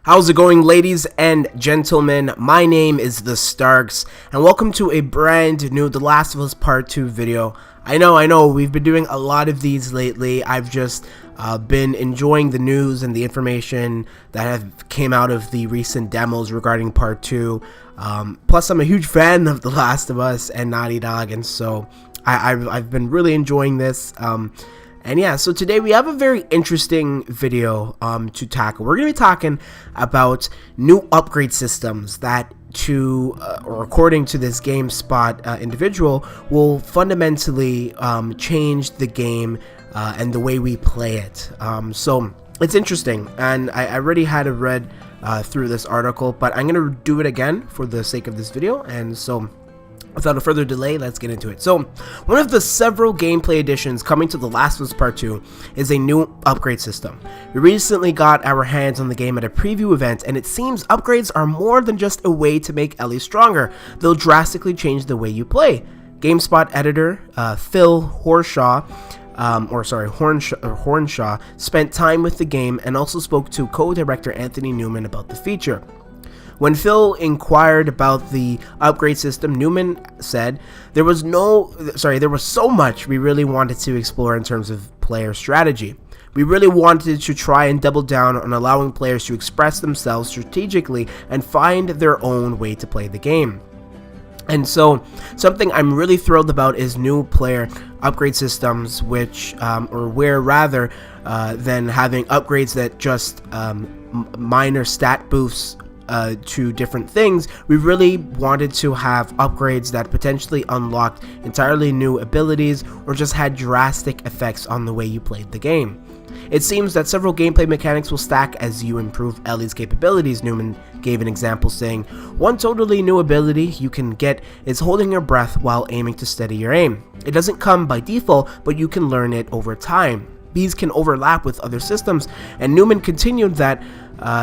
How's it going, ladies and gentlemen? My name is TheStarkz, and welcome to a brand new The Last of Us Part 2 video. I know, we've been doing a lot of these lately. I've just been enjoying the news and the information that have came out of the recent demos regarding Part 2. Plus, I'm a huge fan of The Last of Us and Naughty Dog, and so I've been really enjoying this. And yeah, so today we have a very interesting video to tackle. We're going to be talking about new upgrade systems that or according to this GameSpot individual, will fundamentally change the game and the way we play it. So it's interesting, and I already had a read through this article, but I'm going to do it again for the sake of this video, and so without a further delay, let's get into it. So, one of the several gameplay additions coming to The Last of Us Part 2 is a new upgrade system. We recently got our hands on the game at a preview event, and it seems upgrades are more than just a way to make Ellie stronger. They'll drastically change the way you play. GameSpot editor Phil Hornshaw spent time with the game and also spoke to co-director Anthony Newman about the feature. When Phil inquired about the upgrade system, Newman said there was so much we really wanted to explore in terms of player strategy. We really wanted to try and double down on allowing players to express themselves strategically and find their own way to play the game. And so, something I'm really thrilled about is new player upgrade systems, than having upgrades that just minor stat boosts to different things. We really wanted to have upgrades that potentially unlocked entirely new abilities or just had drastic effects on the way you played the game. It seems that several gameplay mechanics will stack as you improve Ellie's capabilities. Newman gave an example, saying, "One totally new ability you can get is holding your breath while aiming to steady your aim. It doesn't come by default, but you can learn it over time. These can overlap with other systems," and Newman continued that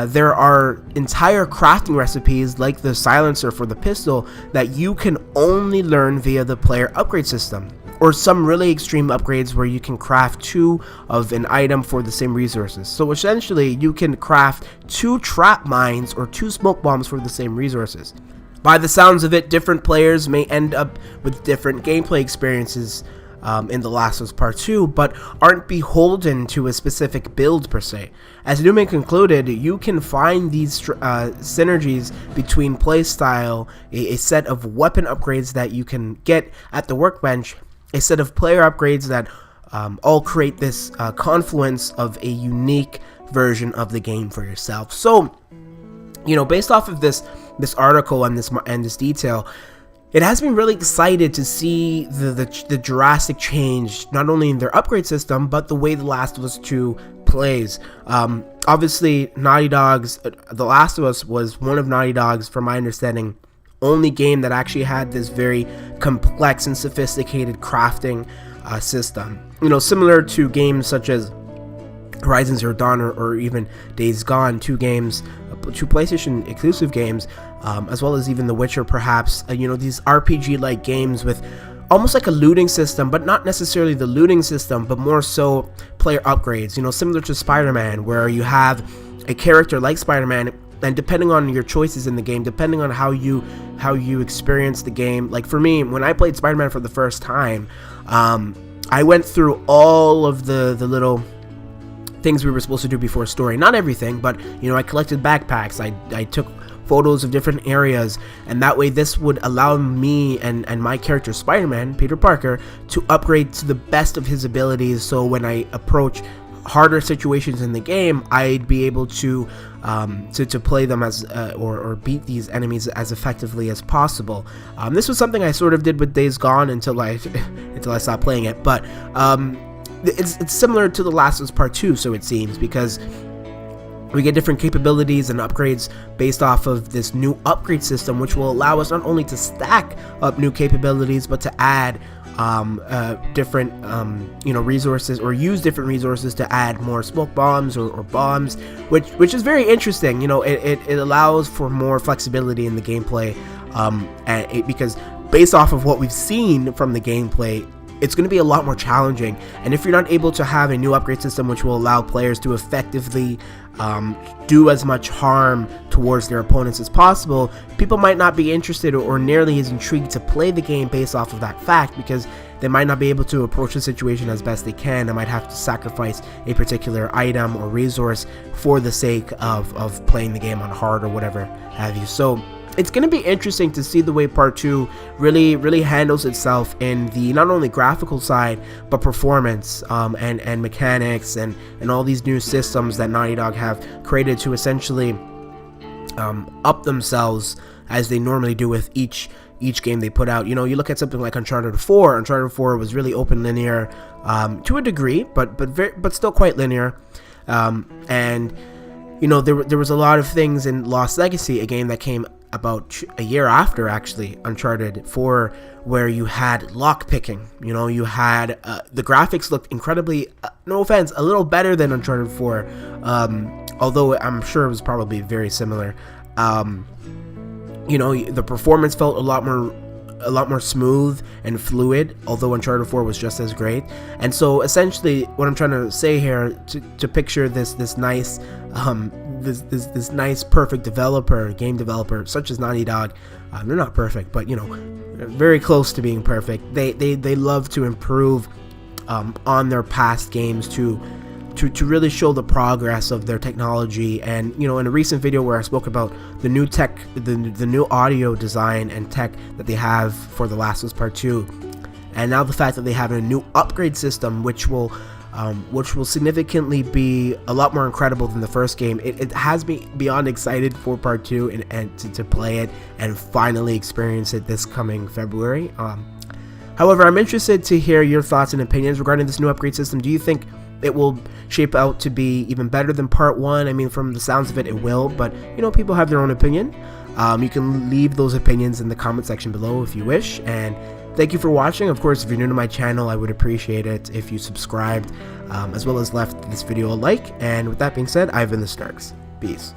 there are entire crafting recipes like the silencer for the pistol that you can only learn via the player upgrade system, or some really extreme upgrades where you can craft 2 of an item for the same resources. So essentially you can craft 2 trap mines or 2 smoke bombs for the same resources. By the sounds of it, different players may end up with different gameplay experiences in The Last of Us Part 2, but aren't beholden to a specific build per se. As Newman concluded, you can find these synergies between playstyle, a set of weapon upgrades that you can get at the workbench, a set of player upgrades that all create this confluence of a unique version of the game for yourself. So, based off of this article and this detail, it has been really excited to see the drastic change, not only in their upgrade system, but the way The Last of Us 2 plays. Obviously, Naughty Dog's The Last of Us was one of Naughty Dog's, from my understanding, only game that actually had this very complex and sophisticated crafting system. Similar to games such as Horizon Zero Dawn or even Days Gone, 2 PlayStation exclusive games, as well as even The Witcher, perhaps. These RPG-like games with almost like a looting system, but not necessarily the looting system, but more so player upgrades. Similar to Spider-Man, where you have a character like Spider-Man, and depending on your choices in the game, depending on how you experience the game. Like for me, when I played Spider-Man for the first time, I went through all of the little things we were supposed to do before story. Not everything, but I collected backpacks, I took photos of different areas, and that way this would allow me and my character Spider-Man, Peter Parker, to upgrade to the best of his abilities, so when I approach harder situations in the game, I'd be able to play them as or beat these enemies as effectively as possible. This was something I sort of did with Days Gone until I stopped playing it, but it's similar to The Last of Us Part 2, so it seems, because we get different capabilities and upgrades based off of this new upgrade system, which will allow us not only to stack up new capabilities, but to add different resources, or use different resources to add more smoke bombs or bombs, which is very interesting. It allows for more flexibility in the gameplay, because based off of what we've seen from the gameplay, it's going to be a lot more challenging. And if you're not able to have a new upgrade system which will allow players to effectively do as much harm towards their opponents as possible, people might not be interested or nearly as intrigued to play the game based off of that fact, because they might not be able to approach the situation as best they can. They might have to sacrifice a particular item or resource for the sake of playing the game on hard or whatever have you. So it's going to be interesting to see the way Part 2 really handles itself in the not only graphical side, but performance and mechanics and all these new systems that Naughty Dog have created to essentially up themselves as they normally do with each game they put out. You know, you look at something like Uncharted 4. Uncharted 4 was really open linear to a degree, but still quite linear. And you know, there was a lot of things in Lost Legacy, a game that came about a year after actually Uncharted 4, where you had lock picking. You know, you had the graphics looked incredibly, no offense, a little better than Uncharted 4, although I'm sure it was probably very similar. You know, the performance felt a lot more smooth and fluid, although Uncharted 4 was just as great. And so essentially what I'm trying to say here, to picture this nice this nice perfect game developer such as Naughty Dog, they're not perfect, but you know, very close to being perfect. They love to improve on their past games to really show the progress of their technology. And you know, in a recent video where I spoke about the new tech, the new audio design and tech that they have for The Last of Us Part 2, and now the fact that they have a new upgrade system which will significantly be a lot more incredible than the first game, it has me beyond excited for Part 2 and to play it and finally experience it this coming February. However, I'm interested to hear your thoughts and opinions regarding this new upgrade system. Do you think it will shape out to be even better than Part 1? I mean, from the sounds of it, it will, but you know, people have their own opinion. You can leave those opinions in the comment section below if you wish, and thank you for watching. Of course, if you're new to my channel, I would appreciate it if you subscribed, as well as left this video a like. And with that being said, I've been TheStarkz. Peace.